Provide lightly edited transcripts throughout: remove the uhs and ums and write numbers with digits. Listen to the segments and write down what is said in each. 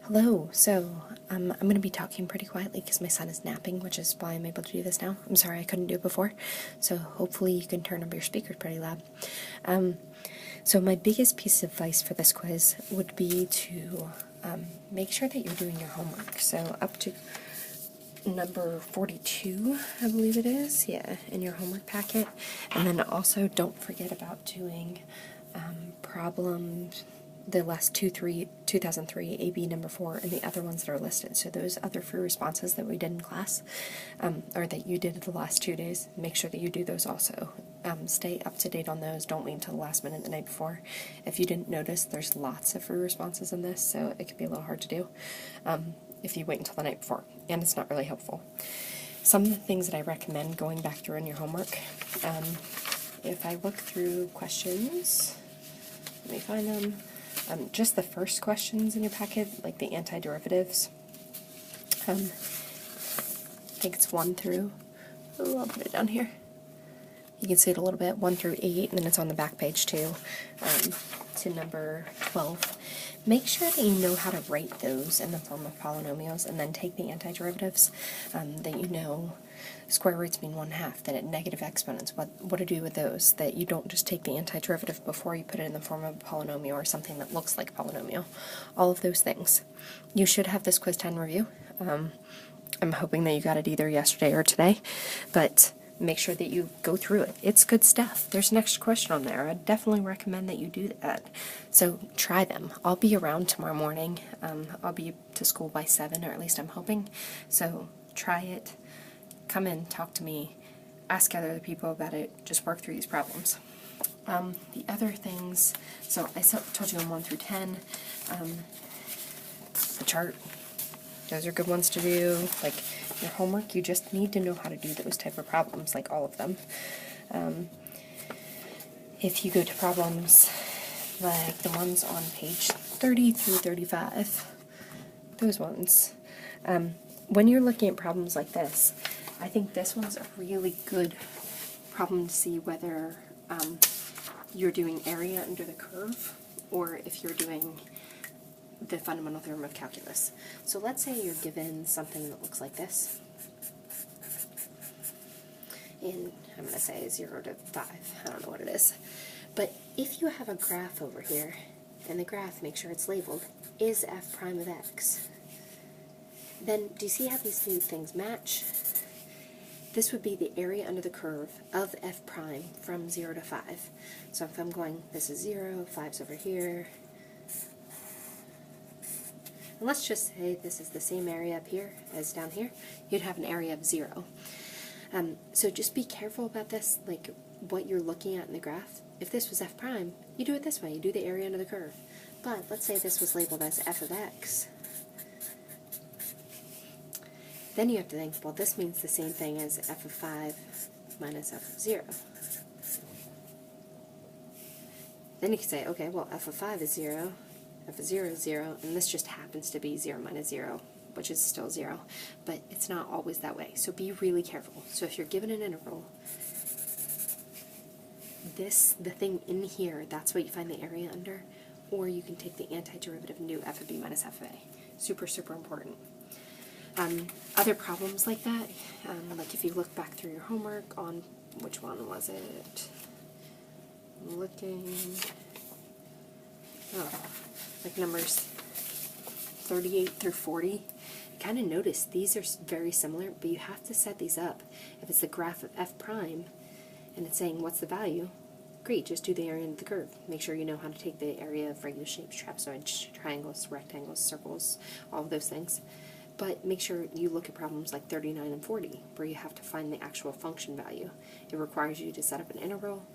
Hello, so I'm going to be talking pretty quietly because my son is napping, which is why I'm able to do this now. I'm sorry I couldn't do it before, so hopefully you can turn up your speakers pretty loud. So my biggest piece of advice for this quiz would be to make sure that you're doing your homework. So up to number 42, I believe it is, yeah, in your homework packet. And then also don't forget about doing problems, the last 2003, AB number 4, and the other ones that are listed. So those other free responses that we did in class, or that you did the last 2 days, make sure that you do those also. Stay up to date on those. Don't wait until the last minute the night before. If you didn't notice, there's lots of free responses in this, so it can be a little hard to do if you wait until the night before, and it's not really helpful. Some of the things that I recommend going back through in your homework, if I look through questions, let me find them. Just the first questions in your packet, like the antiderivatives. I think it's 1 through, I'll put it down here. You can see it a little bit, 1 through 8, and then it's on the back page too, to number 12. Make sure that you know how to write those in the form of polynomials, and then take the antiderivatives, that you know square roots mean 1/2, that negative exponents, what to do with those, that you don't just take the antiderivative before you put it in the form of a polynomial or something that looks like a polynomial. All of those things. You should have this quiz 10 review. I'm hoping that you got it either yesterday or today, but make sure that you go through it. It's good stuff. There's an extra question on there. I definitely recommend that you do that. So try them. I'll be around tomorrow morning. I'll be to school by 7, or at least I'm hoping. So try it. Come in, talk to me, ask other people about it, just work through these problems. The other things, so I told you in 1 through 10, the chart, those are good ones to do. Like your homework, you just need to know how to do those type of problems, like all of them. If you go to problems like the ones on page 30 through 35, those ones, when you're looking at problems like this, I think this one's a really good problem to see whether you're doing area under the curve or if you're doing the fundamental theorem of calculus. So let's say you're given something that looks like this. And I'm going to say 0 to 5. I don't know what it is. But if you have a graph over here, and the graph, make sure it's labeled, is f prime of x, then do you see how these two things match? This would be the area under the curve of f prime from 0 to 5. So if I'm going, this is 0, 5's over here, and let's just say this is the same area up here as down here, you'd have an area of 0. So just be careful about this, like what you're looking at in the graph. If this was f prime, you do it this way, you do the area under the curve. But let's say this was labeled as f of x. Then you have to think, well, this means the same thing as f of 5 minus f of 0. Then you can say, okay, well, f of 5 is 0, f of 0 is 0, and this just happens to be 0 minus 0, which is still 0. But it's not always that way, so be really careful. So if you're given an interval, the thing in here, that's what you find the area under, or you can take the antiderivative and do f of b minus f of a. Super, super important. Other problems like that, like if you look back through your homework on, which one was it? I'm looking, like numbers 38 through 40. You kind of notice these are very similar, but you have to set these up. If it's the graph of f prime, and it's saying what's the value, great, just do the area under the curve. Make sure you know how to take the area of regular shapes, trapezoids, triangles, rectangles, circles, all of those things. But make sure you look at problems like 39 and 40, where you have to find the actual function value. It requires you to set up an integral,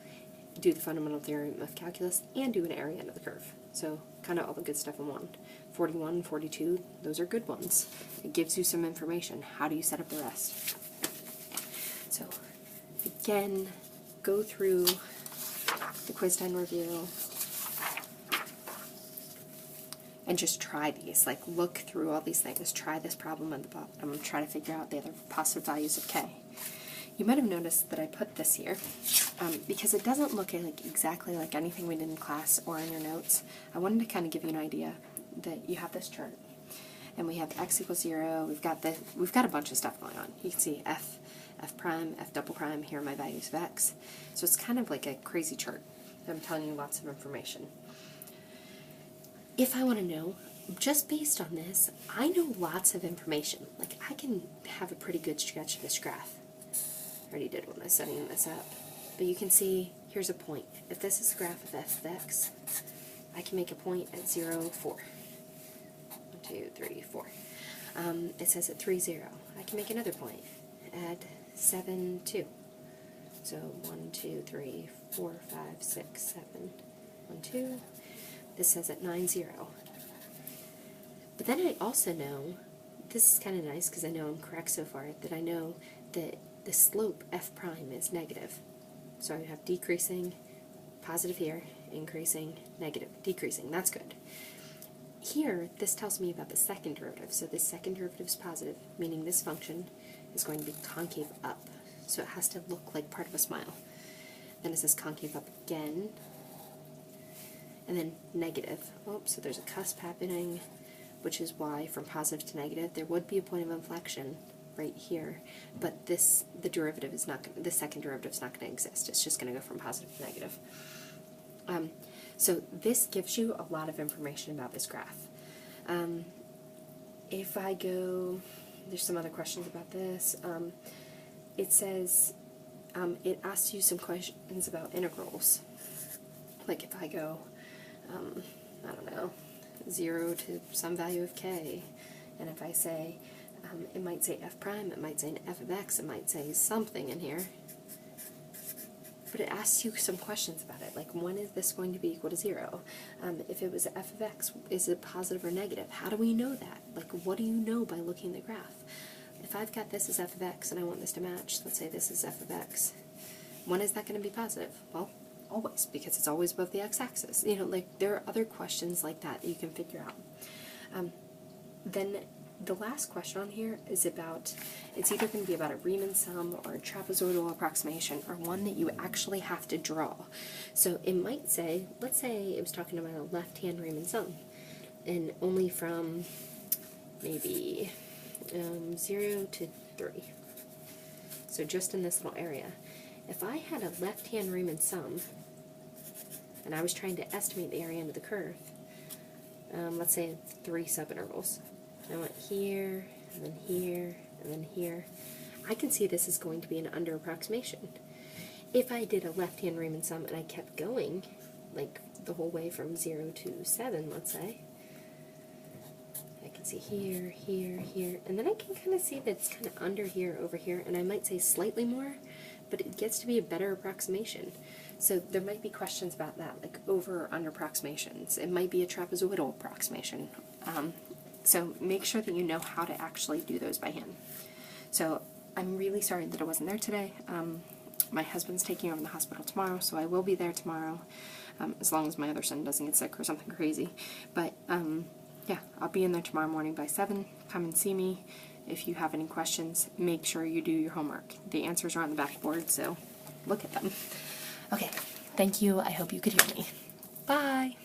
do the fundamental theorem of calculus, and do an area under the curve. So kind of all the good stuff in one. 41 and 42, those are good ones. It gives you some information. How do you set up the rest? So again, go through the quiz 10 review, and just try these. Like, look through all these things. Try this problem at the bottom. Try to figure out the other positive values of k. You might have noticed that I put this here because it doesn't look like exactly like anything we did in class or in your notes. I wanted to kind of give you an idea that you have this chart. and we have x equals 0. We've got a bunch of stuff going on. You can see f prime, f double prime. Here are my values of x. So it's kind of like a crazy chart. I'm telling you lots of information. If I want to know, just based on this, I know lots of information. Like, I can have a pretty good sketch of this graph. I already did when I was setting this up. But you can see, here's a point. If this is a graph of f of x, I can make a point at 0, 4. 1, 2, 3, 4. It says at 3, 0. I can make another point at 7, 2. So 1, 2, 3, 4, 5, 6, 7, 1, 2. This says at 9, 0. But then I also know, this is kind of nice because I know I'm correct so far, that I know that the slope f prime is negative. So I have decreasing, positive here, increasing, negative, decreasing. That's good. Here, this tells me about the second derivative. So this second derivative is positive, meaning this function is going to be concave up. So it has to look like part of a smile. Then it says concave up again, and then negative. Oh, so there's a cusp happening, which is why from positive to negative there would be a point of inflection right here, but the derivative is not. The second derivative is not going to exist. It's just going to go from positive to negative. So this gives you a lot of information about this graph. If I go, there's some other questions about this. It says, it asks you some questions about integrals. Like if I go, I don't know, 0 to some value of k, and if I say, it might say f prime, it might say f of x, it might say something in here, but it asks you some questions about it, like when is this going to be equal to 0? If it was f of x, is it positive or negative? How do we know that? Like, what do you know by looking at the graph? If I've got this as f of x and I want this to match, let's say this is f of x, when is that going to be positive? Well, always, because it's always above the x-axis. You know, like, there are other questions like that you can figure out. Then the last question on here is about, it's either going to be about a Riemann sum or a trapezoidal approximation, or one that you actually have to draw. So it might say, let's say it was talking about a left-hand Riemann sum, and only from maybe 0 to 3. So just in this little area. If I had a left-hand Riemann sum, and I was trying to estimate the area under the curve, let's say 3 subintervals. I went here, and then here, and then here. I can see this is going to be an under approximation. If I did a left-hand Riemann sum and I kept going, like the whole way from 0 to 7, let's say, I can see here, here, here, and then I can kind of see that it's kind of under here, over here, and I might say slightly more, but it gets to be a better approximation. So there might be questions about that, like over or under approximations. It might be a trapezoidal approximation. So make sure that you know how to actually do those by hand. So I'm really sorry that I wasn't there today. My husband's taking over the hospital tomorrow, so I will be there tomorrow, as long as my other son doesn't get sick or something crazy. But yeah, I'll be in there tomorrow morning by 7. Come and see me. If you have any questions, make sure you do your homework. The answers are on the backboard, so look at them. Okay, thank you. I hope you could hear me. Bye!